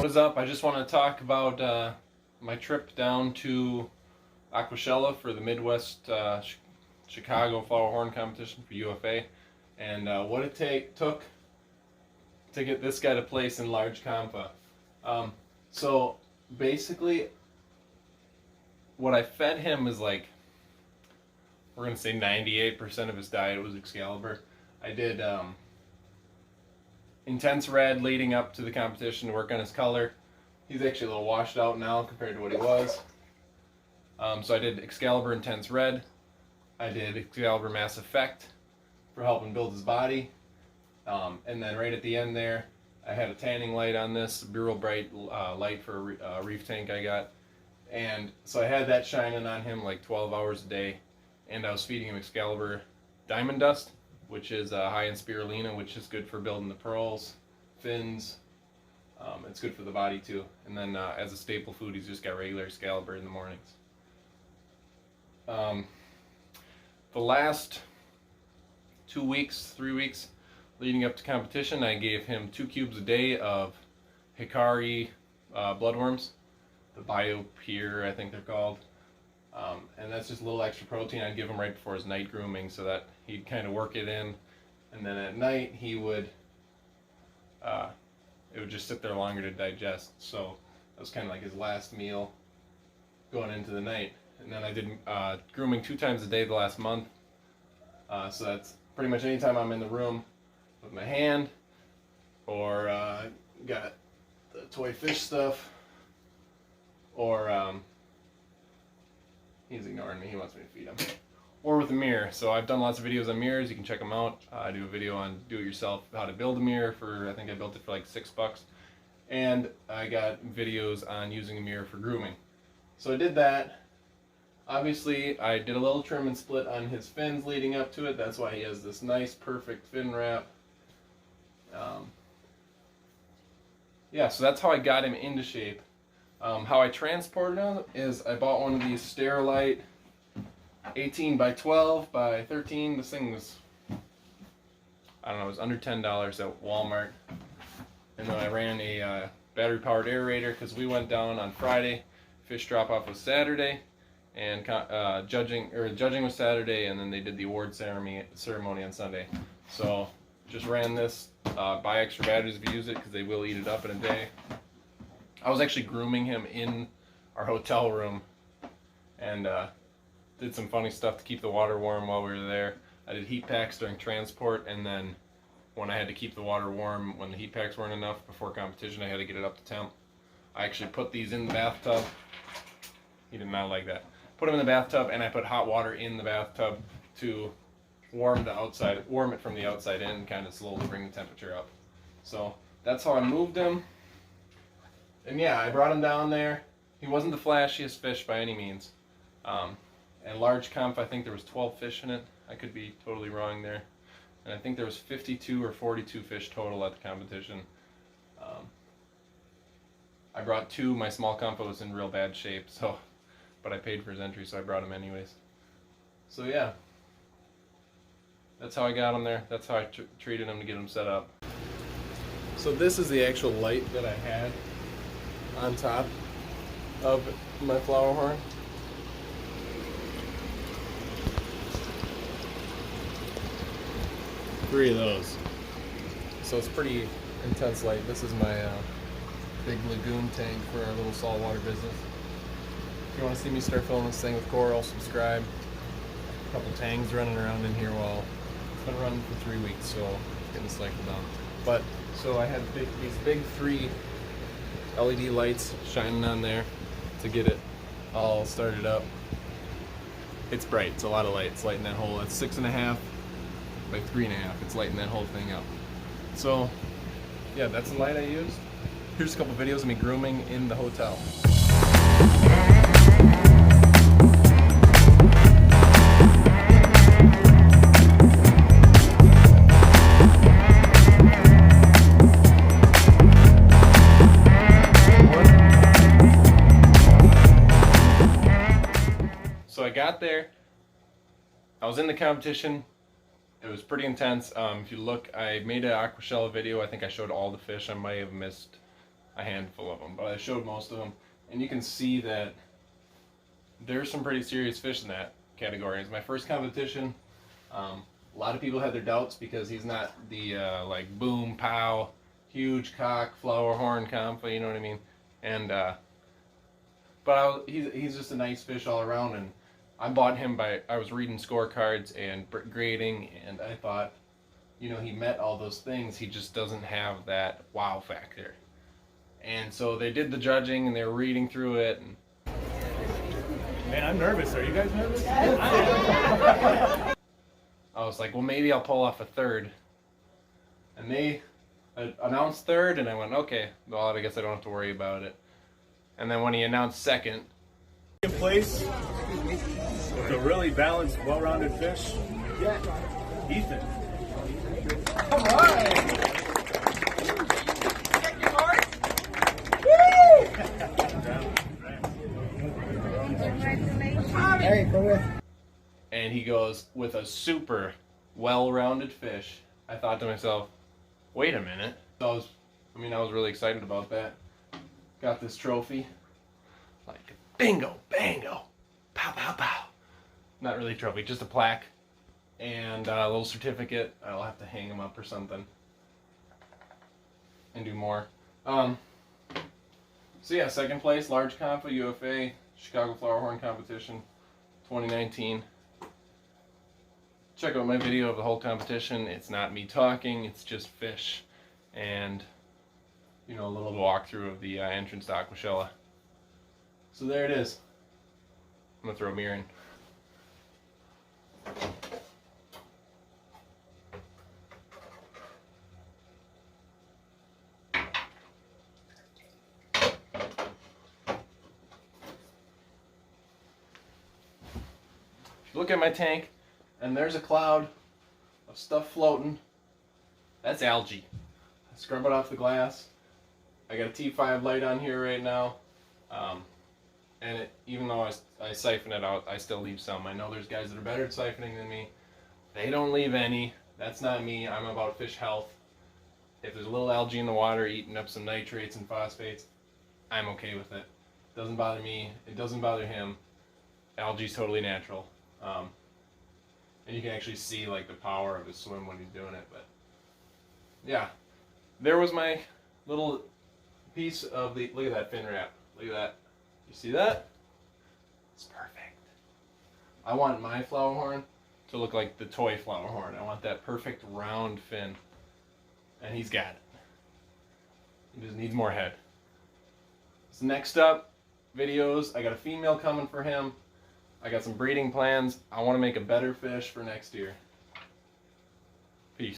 What is up? I just want to talk about my trip down to Aquashella for the Midwest Chicago Flower Horn Competition for UFA, and what it took to get this guy to place in large compa. So basically, what I fed him is like, we're going to say 98% of his diet was Excalibur. I did intense red leading up to the competition to work on his color. He's actually a little washed out now compared to what he was. So I did Excalibur intense red. I did Excalibur mass effect for helping build his body. And then right at the end there, I had a tanning light on this, real bright light for a reef tank I got. And so I had that shining on him like 12 hours a day. And I was feeding him Excalibur Diamond Dust, which is high in spirulina, which is good for building the pearls, fins. It's good for the body too. And then as a staple food, he's just got regular Excalibur in the mornings. The last 2 weeks, 3 weeks leading up to competition, I gave him 2 cubes a day of Hikari bloodworms, the BioPure, I think they're called. And that's just a little extra protein I'd give him right before his night grooming so that he'd kind of work it in, and then at night he would it would just sit there longer to digest. So that was kind of like his last meal going into the night. And then I did grooming 2 times a day the last month. So that's pretty much anytime I'm in the room with my hand, or got the toy fish stuff, or he's ignoring me, he wants me to feed him, or with a mirror. So I've done lots of videos on mirrors, you can check them out. I do a video on do-it-yourself, how to build a mirror for, I think I built it for like $6. And I got videos on using a mirror for grooming. So I did that. Obviously, I did a little trim and split on his fins leading up to it. That's why he has this nice, perfect fin wrap. Yeah, so that's how I got him into shape. How I transported him is I bought one of these Sterilite 18 by 12 by 13. This thing was, I don't know, it was under $10 at Walmart. And then I ran a battery-powered aerator because we went down on Friday. Fish drop-off was Saturday, and judging was Saturday, and then they did the award ceremony on Sunday. So just ran this. Buy extra batteries if you use it because they will eat it up in a day. I was actually grooming him in our hotel room, and did some funny stuff to keep the water warm while we were there. I did heat packs during transport, and then when I had to keep the water warm when the heat packs weren't enough before competition, I had to get it up to temp. I actually put these in the bathtub. He did not like that. Put them in the bathtub, and I put hot water in the bathtub to warm it from the outside in, and kind of slowly bring the temperature up. So that's how I moved him. And yeah, I brought him down there. He wasn't the flashiest fish by any means. And large comp, I think there was 12 fish in it. I could be totally wrong there. And I think there was 52 or 42 fish total at the competition. I brought 2. My small comp was in real bad shape, but I paid for his entry, so I brought him anyways. So yeah, that's how I got him there. That's how I treated him to get him set up. So this is the actual light that I had on top of my flower horn. Three of those. So it's pretty intense light. This is my big lagoon tank for our little saltwater business. If you want to see me start filling this thing with coral, subscribe. A couple tangs running around in here while it's been running for 3 weeks, so it's getting cycled down. But so I had these big 3 LED lights shining on there to get it all started up. It's bright, it's a lot of light. It's lighting that whole, it's 6.5 by 3.5. It's lighting that whole thing up. So yeah, that's the light I used. Here's a couple videos of me grooming in the hotel. So I got there, I was in the competition. It was pretty intense. If you look, I made an Aquashella video. I think I showed all the fish. I might have missed a handful of them, but I showed most of them, and you can see that there's some pretty serious fish in that category. It's my first competition. A lot of people had their doubts because he's not the like boom pow huge cock flower horn compa, you know what I mean? And but he's just a nice fish all around, and I bought him I was reading scorecards and grading, and I thought, you know, he met all those things. He just doesn't have that wow factor. And so they did the judging, and they were reading through it. And man, I'm nervous. Are you guys nervous? I was like, well, maybe I'll pull off a third. And they announced third, and I went, okay, well, I guess I don't have to worry about it. And then when he announced second, In place with a really balanced, well-rounded fish. Yeah, Ethan. All right. and he goes with a super well-rounded fish. I thought to myself, wait a minute. I was really excited about that. Got this trophy. Like, bingo, bango, pow, pow, pow. Not really a trophy, just a plaque. And a little certificate. I'll have to hang them up or something. And do more. So yeah, second place, large compa, UFA, Chicago Flower Horn Competition, 2019. Check out my video of the whole competition. It's not me talking, it's just fish. And, you know, a little walkthrough of the entrance to Aquashella. So there it is. I'm gonna throw a mirror in. Look at my tank, and there's a cloud of stuff floating. That's algae. I scrub it off the glass. I got a T5 light on here right now. And even though I siphon it out, I still leave some. I know there's guys that are better at siphoning than me. They don't leave any. That's not me. I'm about fish health. If there's a little algae in the water eating up some nitrates and phosphates, I'm okay with it. Doesn't bother me. It doesn't bother him. Algae's totally natural. And you can actually see like the power of his swim when he's doing it. But yeah, there was my little piece of the, look at that fin wrap. Look at that. You see that? It's perfect. I want my flower horn to look like the toy flower horn. I want that perfect round fin. And he's got it. He just needs more head. So next up, videos. I got a female coming for him. I got some breeding plans. I want to make a better fish for next year.